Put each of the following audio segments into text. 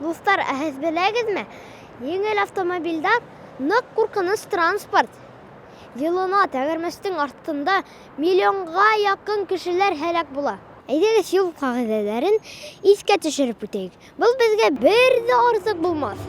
Достар, әһез беләгезме? Еңел автомобильдә нык куркыныч транспорт. Елына тәгәрмәстең артында миллионга якын кешеләр һәлак була. Әйдәгез юл кагыйдәләрен искә төшереп үтәйек. Был безгә бер дә артык булмас.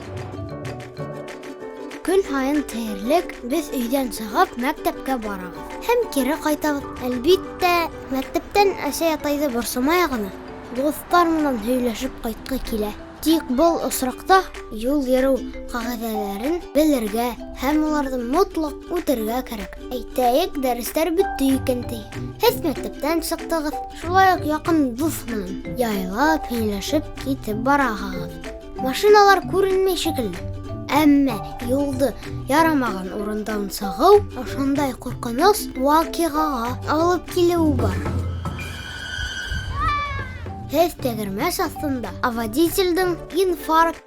Көн һайын тәйярлек без өйдән чыгып мәктәпкә барабыз. Һәм кире кайтабыз. Әлбиттә, мәктәптән әсә атайды борсымай гына. Достар менән һөйләшеп кайткы килә. Тик был осракта юл йөрү кагыйдәләрен белергә һәм уларны мотлак үтәргә кирәк. Әйтәйек, дәресләр бетте икән ди. Һез мәктәптән чыктыгыз, шулай ук якын дуст менән яйлап һөйләшеп китеп барагыз. Машиналар күренмәй шикелле. Әмма юлды ярамаган урындан сагау ошондай куркыныч вакыйгага алып килү бар. Һез тәгәрмәс астында, водительдең инфаркт,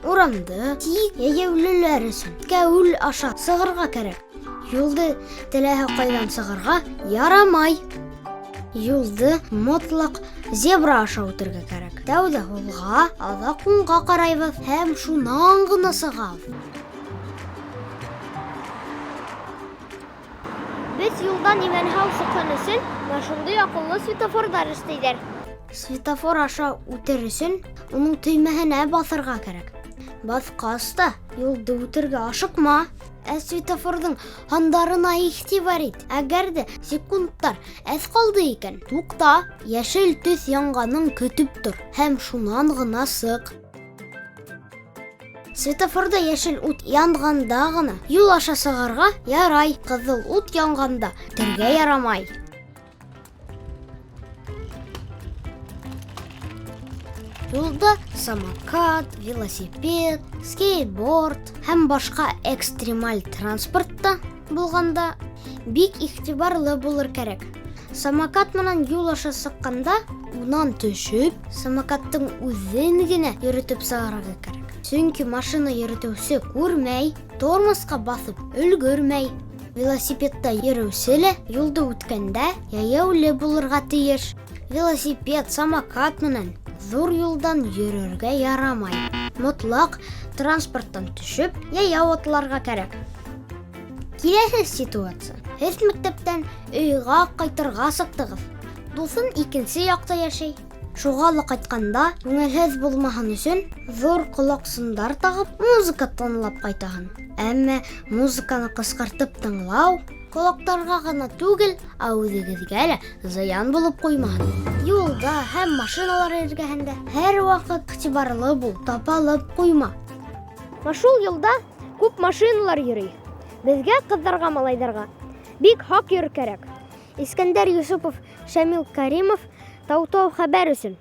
урамды тик яулылар өчен кәүл аша сыгырга кирәк. Юлды теләһә кайдан сыгырга ярамай. Юлды мотлак зебра аша үтәргә кирәк. Тәүдә улга, ада кунга карайбыз һәм шуннан гына сыгабыз. Без юлдан имәнһау чыккан өчен шундый акыллы светофордар эшләйләр. Светофор аша үтер өчен уның төймәһенә басырга кирәк. Баскач та юлды үтәргә ашыкма. Светофордың хандарына игътибар ит. Әгәр дә секундтар әз калды икән, тукта, яшел төс янганын көтүп тор һәм шуннан гына сык. Светофорда яшел ут янганда гына юл аша сыгарга ярай, кызыл ут янганда тергә ярамай. Юлда самокат, велосипед, скейтборд һәм башка экстремаль транспортта булганда бик игътибарлы булыр кирәк. Самокат менән юл аша сыкканда унан төшүп, самокаттың үзен генә йөртеп сыгарга кирәк. Чөнки машина йөртүче күрмәй, тормозга басып өлгөрмәй. Велосипедта йөрүче юлда үткәндә яяулы булырга тиеш. Велосипед, самокат менән зур юлдан йөрергә ярамай. Мотлак транспорттан төшүп, яяу атларга кирәк. Киләсе ситуация. Һез мәктәптән өйгә кайтырга чыктыгыз. Дусын икенче якта яшәй. Шуга ла кайтканда, күңелһез булмаһын өчен зур колаксындар тагып, музыка тыңлап кайтаһың. Әмма музыканы кыскартып тыңлау колактарга гына түгел, үзегезгә лә зыян булып куймаһын. Юлда һәм машиналар эргәһендә һәр вакыт игътибарлы бул, тапалып куйма. Шул юлда күп машиналар йөри. Безгә кызларга, малайдарга бик хак йөрү кирәк. Искәндәр Юсупов, Шамил Каримов, Тау-Тау хәбәр өчен.